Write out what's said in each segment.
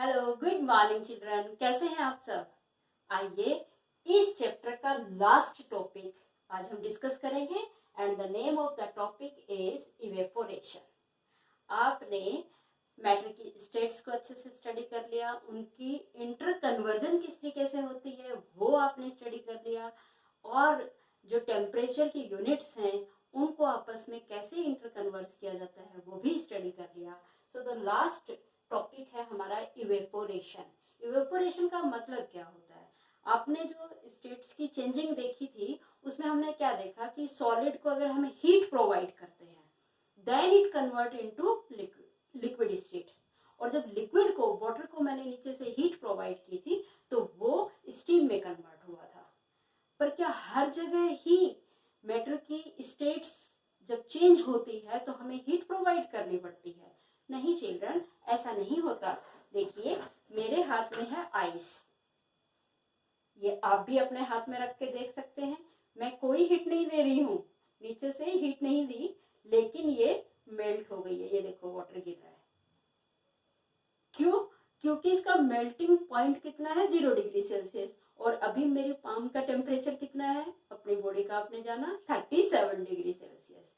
Hello, good morning children. कैसे हैं आप सब? आइए इस चैप्टर का लास्ट टॉपिक आज हम डिस्कस करेंगे and the name of the topic is evaporation. आपने मैटर की स्टेट्स को अच्छे से स्टडी कर लिया, उनकी इंटर कन्वर्जन किस तरीके से होती है वो आपने स्टडी कर लिया, और जो टेम्परेचर की यूनिट्स हैं उनको आपस में कैसे इंटर कन्वर्ट किया जाता है वो भी स्टडी कर लिया। सो द लास्ट टॉपिक है हमारा इवेपोरेशन। इवेपोरेशन का मतलब क्या होता है? आपने जो स्टेट्स की चेंजिंग देखी थी उसमें हमने क्या देखा कि सॉलिड को अगर हम हीट प्रोवाइड करते हैं then it convert into liquid state, और जब लिक्विड को वाटर को मैंने नीचे से हीट प्रोवाइड की थी तो वो स्टीम में कन्वर्ट हुआ था। पर क्या हर जगह ही मैटर की स्टेट्स जब चेंज होती है तो हमें हीट प्रोवाइड करनी पड़ती है? नहीं चिल्ड्रन, ऐसा नहीं होता। देखिए मेरे हाथ में है आइस, ये आप भी अपने हाथ में रख के देख सकते हैं। मैं कोई हीट नहीं दे रही हूँ, नीचे से हीट नहीं दी, लेकिन ये मेल्ट हो गई है। ये देखो वाटर गिर रहा है। क्यों? क्योंकि इसका मेल्टिंग पॉइंट कितना है? 0 डिग्री सेल्सियस। और अभी मेरी पाम का टेम्परेचर कितना है? अपनी बॉडी का आपने जाना 37 डिग्री सेल्सियस।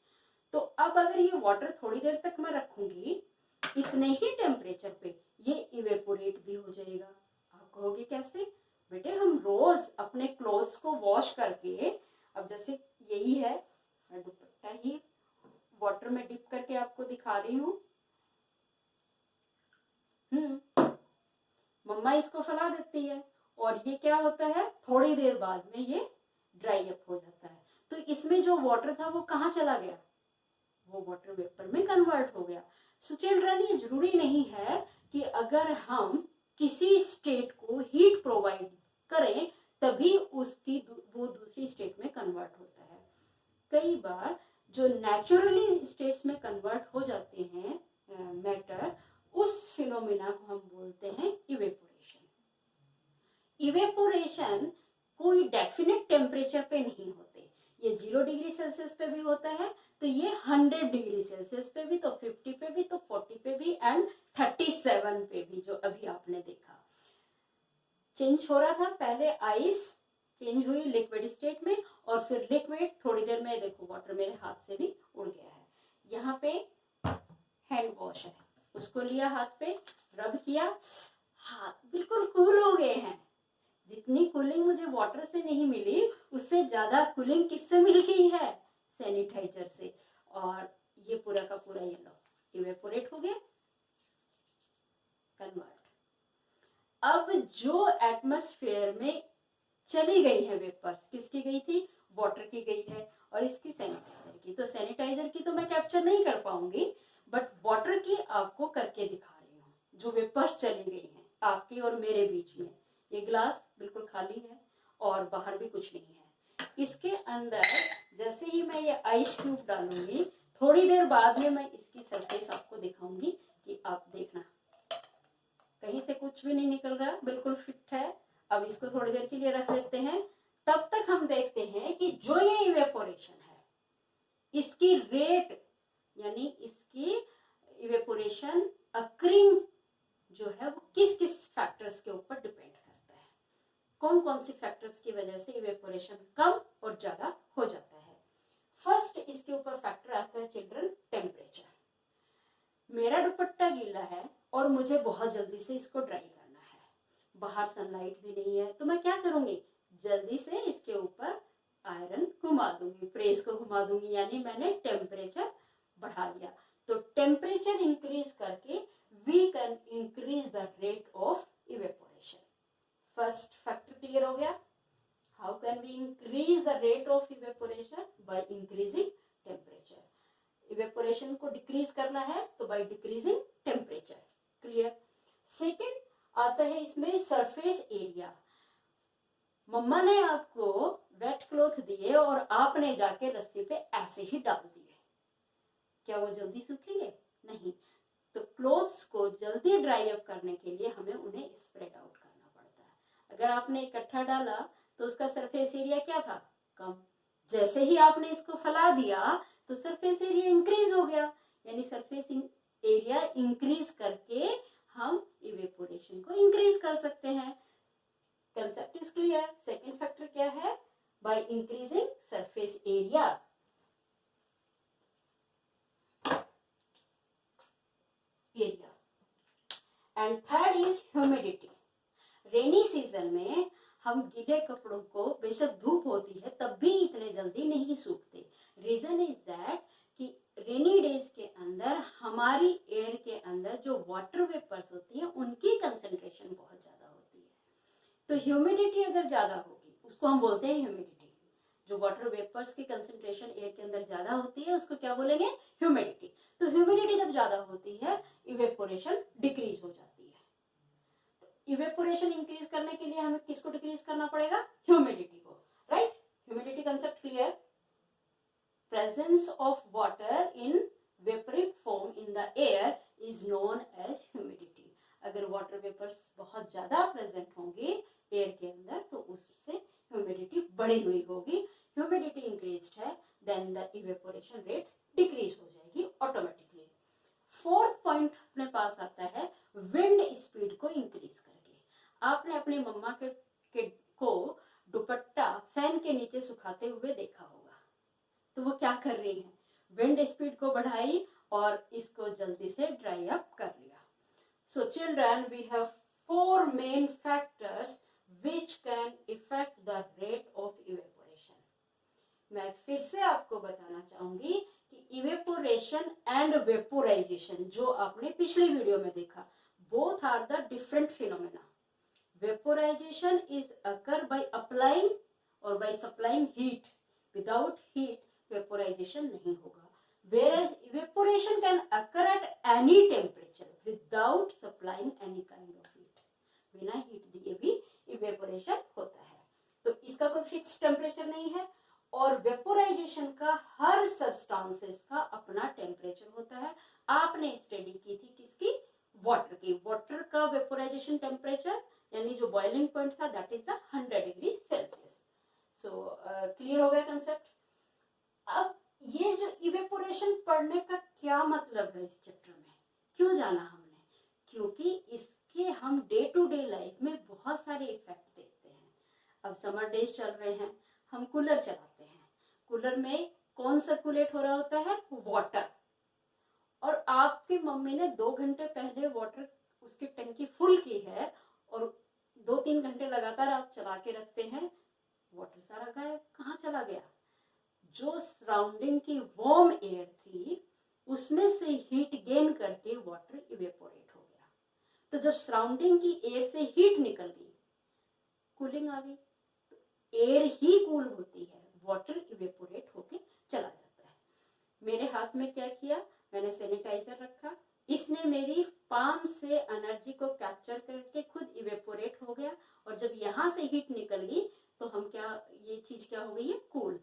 तो अब अगर ये वाटर थोड़ी देर तक मैं रखूंगी इतने ही टेम्परेचर पे, ये इवेपोरेट भी हो जाएगा। आप कहोगे कैसे? बेटे हम रोज अपने क्लोथ्स को वॉश करके, अब जैसे यही है, मैं दुपट्टा ही वाटर में डिप करके आपको दिखा रही हूँ। मम्मा इसको फैला देती है और ये क्या होता है, थोड़ी देर बाद में ये ड्राई अप हो जाता है। तो इसमें जो वाटर था वो कहाँ चला गया? वो वाटर वेपर में कन्वर्ट हो गया। सो चिल्ड्रन, ये जरूरी नहीं है कि अगर हम किसी स्टेट को हीट प्रोवाइड करें तभी उसकी वो दूसरी स्टेट में कन्वर्ट होता है। कई बार जो नेचुरली स्टेट्स में कन्वर्ट हो जाते हैं मैटर, उस फिनोमिना को हम बोलते हैं इवेपोरेशन। इवेपोरेशन कोई डेफिनेट टेम्परेचर पे नहीं होते। ये 0 डिग्री सेल्सियस पे भी होता है, तो ये 100 डिग्री सेल्सियस पे भी, तो 50 पे भी, तो 40 पे भी एंड 37 पे भी, जो अभी आपने देखा चेंज हो रहा था। पहले आइस चेंज हुई लिक्विड स्टेट में, और फिर लिक्विड थोड़ी देर में, देखो वाटर मेरे हाथ से भी उड़ गया है। यहाँ पे हैंड वॉश है, उसको लिया हाथ पे, रब किया, हाथ बिल्कुल कूल हो गए हैं। जितनी कूलिंग मुझे वाटर से नहीं मिली उससे ज्यादा कूलिंग किससे मिल गई है? सैनिटाइजर से। और ये पूरा का पूरा ये लो इवेपोरेट हो गया, कन्वर्ट। अब जो एटमॉस्फेयर में चली गई है वेपर्स, किसकी गई थी? वाटर की गई है, और इसकी सैनिटाइजर की। तो सैनिटाइजर की तो मैं कैप्चर नहीं कर पाऊंगी, बट वाटर की आपको करके दिखा रही हूँ। जो वेपर्स चली गई हैं आपकी और मेरे बीच में, ये ग्लास बिल्कुल खाली है और बाहर भी कुछ नहीं है। इसके अंदर जैसे ही मैं ये आइस क्यूब डालूंगी, थोड़ी देर बाद में मैं इसकी सरफेस आपको दिखाऊंगी कि आप देखना कहीं से कुछ भी नहीं निकल रहा, बिल्कुल फिट है। अब इसको थोड़ी देर के लिए रख लेते हैं। तब तक हम देखते हैं कि जो ये इवेपोरेशन है इसकी रेट, यानी इसकी इवेपोरेशन अकरिंग जो है वो किस किस फैक्टर्स के ऊपर डिपेंड करता है। कौन कौन सी फैक्टर्स की वजह से इवेपोरेशन कम और ज्यादा हो जाता है? फर्स्ट इसके ऊपर फैक्टर आता है चिल्ड्रन, टेम्परेचर। मेरा दुपट्टा गीला है और मुझे बहुत जल्दी से इसको ड्राई करना है, बाहर सनलाइट भी नहीं है, तो मैं क्या करूंगी? जल्दी से इसके ऊपर आयरन घुमा दूंगी, प्रेस को घुमा दूंगी, यानी मैंने टेम्परेचर बढ़ा दिया। तो टेम्परेचर इंक्रीज करके we can increase the rate of evaporation. First factor clear हो गया। How can we increase the rate of evaporation? By increasing temperature. Evaporation को डिक्रीज करना है तो by decreasing temperature. Clear? Second आता है इसमें सरफेस एरिया। मम्मा ने आपको वेट क्लॉथ दिए और आपने जाके रस्सी पे ऐसे ही डाल दिए, क्या वो जल्दी सूखेंगे? नहीं। तो क्लोथ्स को जल्दी ड्राई अप करने के लिए हमें उन्हें स्प्रेड आउट करना पड़ता है। अगर आपने इकट्ठा डाला तो उसका सरफेस एरिया क्या था? कम। जैसे ही आपने इसको फैला दिया तो सरफेस एरिया इंक्रीज हो गया, यानी सरफेस एरिया इंक्रीज करके हम इवेपोरेशन इवेपोरेशन को इंक्रीज कर सकते हैं। Concept is clear. Second factor क्या है? By increasing surface area. And third is humidity. Rainy season में हम गीले कपड़ों को, बेशक धूप होती है तब भी इतने जल्दी नहीं सूखते। रीजन इज दैट कि रेनी डेज के अंदर हमारी एयर के अंदर जो वाटर वेपर्स होती है उनकी कंसेंट्रेशन बहुत ज्यादा होती है। तो ह्यूमिडिटी अगर ज्यादा होगी, उसको हम बोलते हैं ह्यूमिडिटी। जो वाटर वेपर्स की कंसेंट्रेशन एयर के अंदर ज्यादा होती है उसको क्या बोलेंगे? ह्यूमिडिटी। तो ह्यूमिडिटी जब ज्यादा होती है इवेपोरेशन डिक्रीज हो जाती है। इवेपोरेशन इंक्रीज करने के लिए हमें किसको डिक्रीज करना पड़ेगा? ह्यूमिडिटी को, right? Humidity concept clear. Presence of water in vaporic form in the air is known as humidity. अगर वाटर वेपर्स बहुत ज्यादा प्रेजेंट होंगे एयर के अंदर तो उससे ह्यूमिडिटी बढ़ी हुई होगी। ह्यूमिडिटी इंक्रीज्ड है then the evaporation rate decrease हो जाएगी ऑटोमेटिकली। फोर्थ पॉइंट अपने पास आता है विंड स्पीड को इंक्रीज करके। आपने अपनी मम्मा को दुपट्टा फैन के नीचे सुखाते हुए देखा होगा, तो वो क्या कर रही है? विंड स्पीड को बढ़ाई और इसको जल्दी से ड्राई अप कर लिया। So children, we have 4 main factors which can affect the rate of evaporation. मैं फिर से आपको बताना चाहूंगी कि इवेपोरेशन एंड वेपोराइजेशन जो आपने पिछली वीडियो में देखा, both are the different phenomena. Vaporization is occur by applying or by supplying heat. Without heat, vaporization नहीं होगा. Whereas evaporation can occur at any temperature without supplying any kind of heat. बिना heat दिए भी evaporation होता है। तो इसका कोई फिक्स टेम्परेचर नहीं है और वेपोराइजेशन का हर सब्सटेंसेस का अपना टेम्परेचर होता है। आपने स्टडी की थी किसकी? वाटर की। वाटर का वेपोराइजेशन टेम्परेचर यानी जो बॉइलिंग पॉइंट था that is the 100 degree Celsius. So clear हो गया कंसेप्ट। अब ये जो इवेपोरेशन पढ़ने का क्या मतलब है इस चैप्टर में, क्यों जाना हमने? क्योंकि इसके हम डे टू डे लाइफ में बहुत सारे इफेक्ट देखते हैं। अब समर डेज चल रहे हैं, हम कूलर चलाते हैं। कूलर में कौन सर्कुलेट हो रहा होता है? वाटर। और आपकी मम्मी ने 2 घंटे पहले वाटर उसकी टंकी फुल की है और 2-3 घंटे लगातार आप चला के रखते हैं, वाटर सारा गायब। कहाँ चला गया? जो सराउंडिंग की वार्म एयर थी उसमें से हीट गेन करके वाटर इवेपोरेट हो गया। तो जब सराउंडिंग की एयर से हीट निकल गई, कूलिंग आ गई। तो एयर ही कूल होती है, वाटर इवेपोरेट होके चला जाता है। मेरे हाथ में क्या किया? मैंने सैनिटाइजर रखा, इसने मेरी पाम से एनर्जी को कैप्चर करके खुद इवेपोरेट हो गया और जब यहाँ से हीट निकल गई तो हम क्या, ये चीज क्या हो गई है? कूल।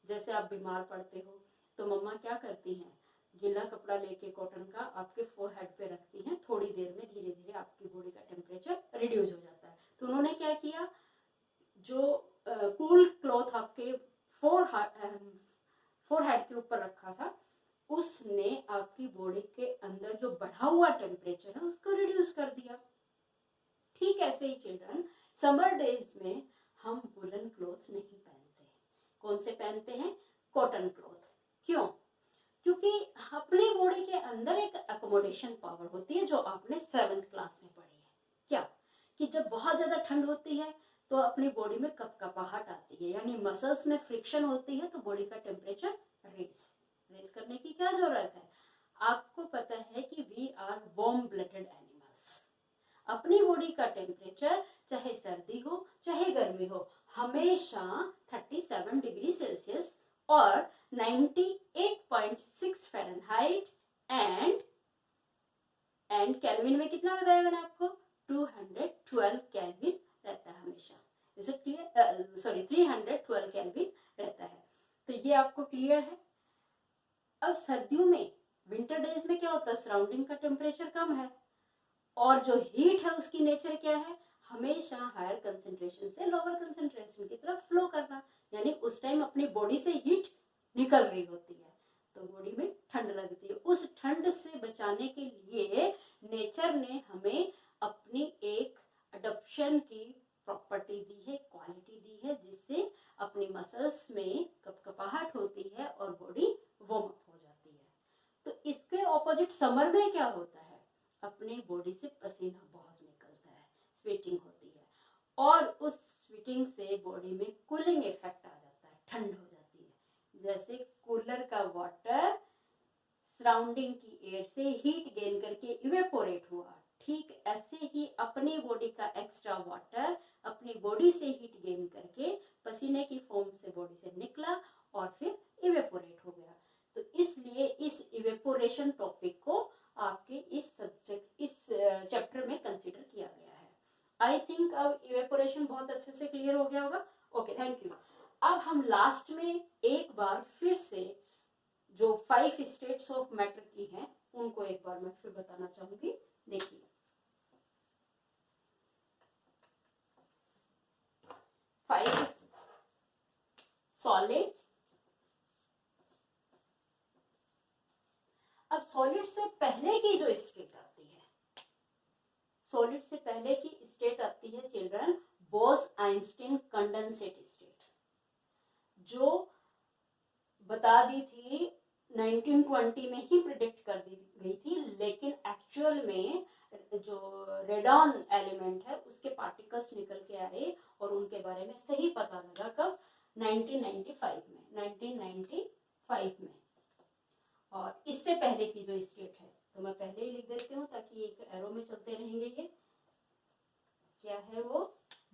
जैसे आप बीमार पड़ते हो तो मम्मा क्या करती हैं? गीला कपड़ा लेके कॉटन का आपके फोरहेड पे रखती हैं, थोड़ी देर में धीरे धीरे आपकी बॉडी का टेम्परेचर रिड्यूस हो जाता है। तो उन्होंने क्या किया? जो कूल क्लॉथ आपके फोरहेड के ऊपर रखा था उसने आपकी बॉडी के अंदर जो बढ़ा हुआ टेम्परेचर है उसको रिड्यूस कर दिया। ठीक ऐसे ही चिल्ड्रन, समर डेज में हम वुलन क्लॉथ नहीं पहनते। कौन से पहनते हैं? Cotton cloth. क्यों? क्योंकि अपनी बॉडी के अंदर एक अकोमोडेशन पावर होती है जो आपने 7th क्लास में पढ़ी है। क्या? कि जब बहुत ज्यादा ठंड होती है तो अपनी बॉडी में कपकपाहट आती है, यानी मसल्स में फ्रिक्शन होती है तो बॉडी का टेम्परेचर रेज करने की क्या जरूरत है? आपको पता है कि we are warm blooded animals. अपनी बॉडी का टेम्परेचर चाहे सर्दी हो चाहे गर्मी हो हमेशा 37 डिग्री सेल्सियस और 98.6 फ़ारेनहाइट एंड केल्विन में कितना बताया मैंने आपको? 212 केल्विन रहता है हमेशा। Is it clear? Sorry 312 kelvin रहता है। तो ये आपको क्लियर है। अब सर्दियों में, विंटर डेज में क्या होता है? सराउंडिंग का टेम्परेचर कम है और जो हीट है उसकी नेचर क्या है? हमेशा हायर कंसेंट्रेशन से लोअर कंसेंट्रेशन की तरफ फ्लो करना, यानी उस टाइम अपनी बॉडी से हीट निकल रही होती है तो बॉडी में ठंड लगती है। उस ठंड से बचाने के लिए नेचर ने हमें अपनी कंडक्शन की प्रॉपर्टी दी है, क्वालिटी दी है, जिससे अपनी मसल्स में कपकपाहट होती है और बॉडी वार्म अप हो जाती है। तो इसके ऑपोजिट समर में क्या होता है, अपनी बॉडी से पसीना बहुत निकलता है, स्वेटिंग होती है, और उस स्वेटिंग से बॉडी में कूलिंग इफेक्ट आ जाता है, ठंड हो जाती है। जैसे कूलर का वाटर सराउंडिंग की एयर से हीट गेन करके इवेपोरेट हुआ, ठीक ऐसे ही अपनी बॉडी का एक्स्ट्रा वाटर अपनी बॉडी से हीट गेन करके पसीने की फॉर्म से बॉडी से निकला और फिर इवेपोरेट हो गया। तो इसलिए इस इवेपोरेशन टॉपिक को आपके इस सब्जेक्ट इस चैप्टर में कंसीडर किया गया है। आई थिंक अब इवेपोरेशन बहुत अच्छे से क्लियर हो गया होगा। Okay, thank you. अब हम लास्ट में एक बार फिर से जो 5 स्टेट्स ऑफ मैटर की हैं उनको एक बार मैं फिर बताना चाहूंगी। देखिए, 5 सॉलिड्स। अब सॉलिड से पहले की जो स्टेट आती है, सॉलिड से पहले की स्टेट आती है चिल्ड्रन बोस-आइंस्टीन कंडेंसेट स्टेट, जो बता दी थी 1920 में ही प्रिडिक्ट कर दी गई थी, लेकिन एक्चुअल में जो रेडॉन एलिमेंट है उसके पार्टिकल्स निकल के आए और उनके बारे में सही पता लगा कब, 1995 में। और इससे पहले की जो स्टेट है, तो मैं पहले ही लिख देती हूँ ताकि एक एरो में चलते रहेंगे। ये क्या है, वो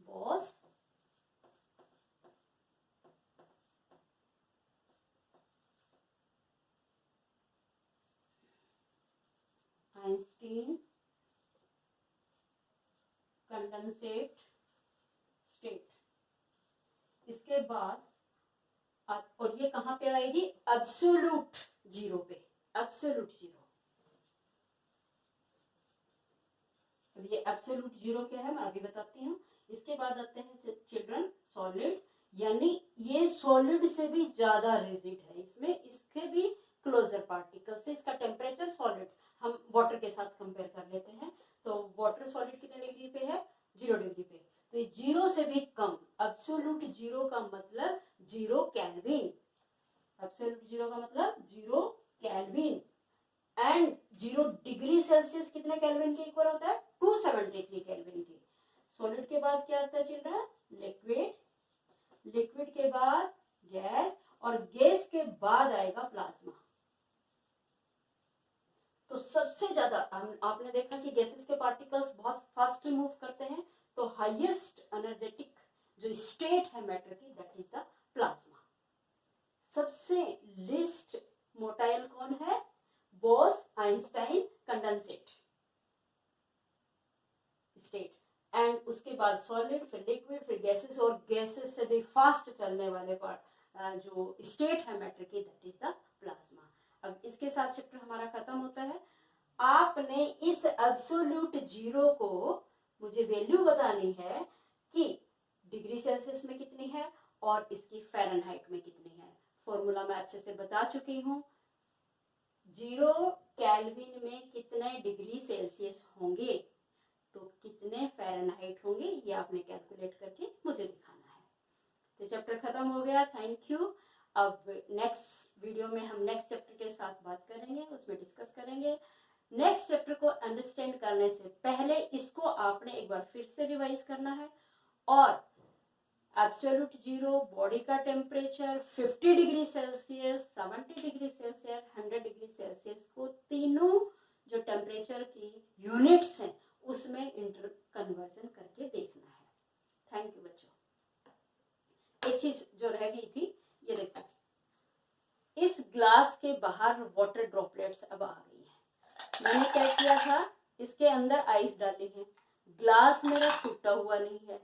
बॉस आइंस्टीन कंडेंसेट स्टेट। इसके बाद और ये कहां पे आएगी, एब्सोल्यूट जीरो पे, एब्सोल्यूट जीरो। अब ये एब्सोल्यूट जीरो क्या है मैं अभी बताती हूँ। इसके बाद आते हैं चिल्ड्रन सॉलिड, यानी ये सॉलिड से भी ज्यादा रिजिड है, इसमें इसके भी क्लोजर पार्टिकल से इसका टेम्परेचर सॉलिड हम वाटर के साथ कंपेयर कर लेते हैं। तो वाटर सॉलिड कितने डिग्री पे है, 0 डिग्री पे। तो ये 0 से भी कम, एब्सोल्यूट जीरो का मतलब 0 केल्विन, एब्सोल्यूट जीरो का मतलब 0 केल्विन। एंड 0 डिग्री सेल्सियस कितने केल्विन के इक्वल होता है, 273 केल्विन के। सॉलिड के बाद क्या आता है चिल्ड्रन, लिक्विड। लिक्विड के बाद गैस, और गैस के बाद आएगा प्लाज्मा। तो सबसे ज्यादा आपने देखा कि गैसेस के पार्टिकल्स बहुत फास्ट मूव करते हैं, तो हाईएस्ट एनर्जेटिक जो स्टेट है मैटर की, दैट इज द प्लाज्मा। सबसे लिस्ट मोटाइल कौन है, बोस-आइंस्टाइन कंडेंसेट स्टेट। एंड उसके बाद सॉलिड, फिर लिक्विड, फिर गैसेस, और गैसेस से भी फास्ट चलने वाले जो स्टेट है मैटर की, दैट इज द प्लाज्मा। अब इसके साथ चैप्टर हमारा खत्म होता है। आपने इस एब्सोल्यूट जीरो को मुझे वैल्यू बतानी है कि डिग्री सेल्सियस में कितनी है और इसकी फ़ारेनहाइट में कितनी है। फॉर्मूला मैं अच्छे से बता चुकी हूँ। 0 केल्विन में कितने डिग्री सेल्सियस होंगे तो कितने फ़ारेनहाइट होंगे, ये आपने कैलकुलेट करके मुझे दिखाना है। तो चैप्टर खत्म हो गया, थैंक यू। अब नेक्स्ट वीडियो में हम नेक्स्ट चैप्टर के साथ बात करेंगे, उसमें डिस्कस करेंगे। नेक्स्ट चैप्टर को अंडरस्टैंड करने से पहले इसको आपने एक बार फिर से रिवाइज करना है, और एब्सोल्यूट जीरो, बॉडी का temperature, 50 degree Celsius, 70 degree Celsius, 100 degree Celsius को तीनों जो टेम्परेचर की यूनिट्स हैं उसमें इंटर कन्वर्जन करके देखना है। थैंक यू बच्चों। एक चीज जो रह गई थी, ये देखो, इस ग्लास के बाहर वाटर ड्रॉपलेट्स अब आ गई है। मैंने क्या किया था, इसके अंदर आइस डाली है, ग्लास मेरा टूटा हुआ नहीं है,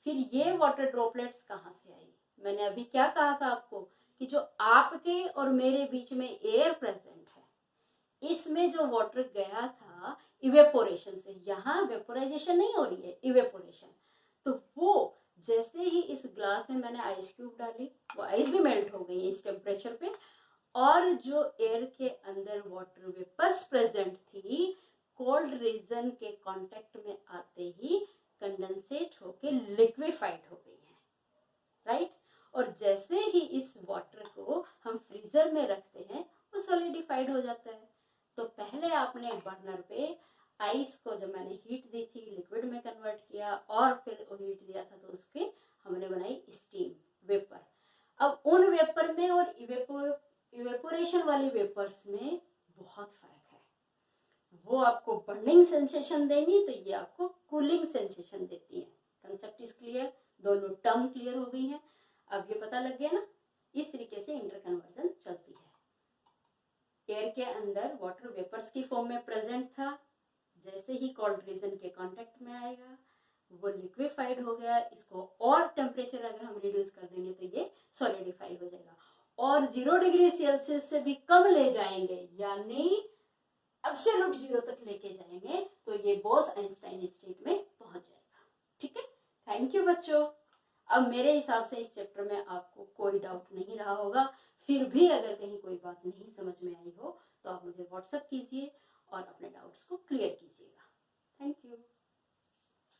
फिर ये वाटर ड्रॉपलेट्स कहाँ से आई। मैंने अभी क्या कहा था आपको कि जो आपके और मेरे बीच में एयर प्रेजेंट है, इसमें जो वाटर गया था इवेपोरेशन से, यहाँ वेपोराइजेशन नहीं हो रही है, इवेपोरेशन। तो वो जैसे ही इस ग्लास में मैंने आइस क्यूब डाली, वो आइस भी मेल्ट हो गई इस टेम्परेचर पे, और जो एयर के अंदर वाटर वेपर्स प्रेजेंट थी, कोल्ड रीजन के कांटेक्ट में आते ही कंडेंसेट होके लिक्विफाइड हो गई है, राइट। और जैसे ही इस वाटर को हम फ्रीजर में रखते हैं वो सॉलिडिफाइड हो जाता है। तो पहले आपने बर्नर पे आइस को, जब मैंने हीट दी थी, लिक्विड में कन्वर्ट किया और फिर वो हीट दिया था, तो उसके हमने बनाई स्टीम, वेपर। अब उन वेपर में और इवेपोरेशन वाली वेपर्स में बहुत फर्क है। वो आपको बर्निंग सेंसेशन देंगी, तो ये आपको कूलिंग सेंसेशन देती है। कंसेप्ट इज क्लियर, दोनों टर्म क्लियर हो गई है। अब ये पता लग गया ना, इस तरीके से इंटरकन्वर्जन चलती है। एयर के अंदर वाटर वेपर्स की फॉर्म में प्रेजेंट था, जैसे ही कोल्ड रीजन के कांटेक्ट में आएगा वो लिक्विफाइड हो गया। इसको और टेम्परेचर अगर हम रिड्यूस कर देंगे तो ये सॉलिडिफाई हो जाएगा, और 0 डिग्री सेल्सियस से भी कम ले जाएंगे, यानी एब्सोल्यूट 0 तक लेके जाएंगे, तो ये बोस-आइंस्टाइन स्टेट में पहुंच जाएगा। ठीक है, थैंक यू बच्चों। अब मेरे हिसाब से इस चैप्टर में आपको कोई डाउट नहीं रहा होगा। फिर भी अगर कहीं कोई बात नहीं समझ में आई हो तो आप मुझे व्हाट्सएप कीजिए और अपने डाउट्स को क्लियर कीजिएगा। Thank you.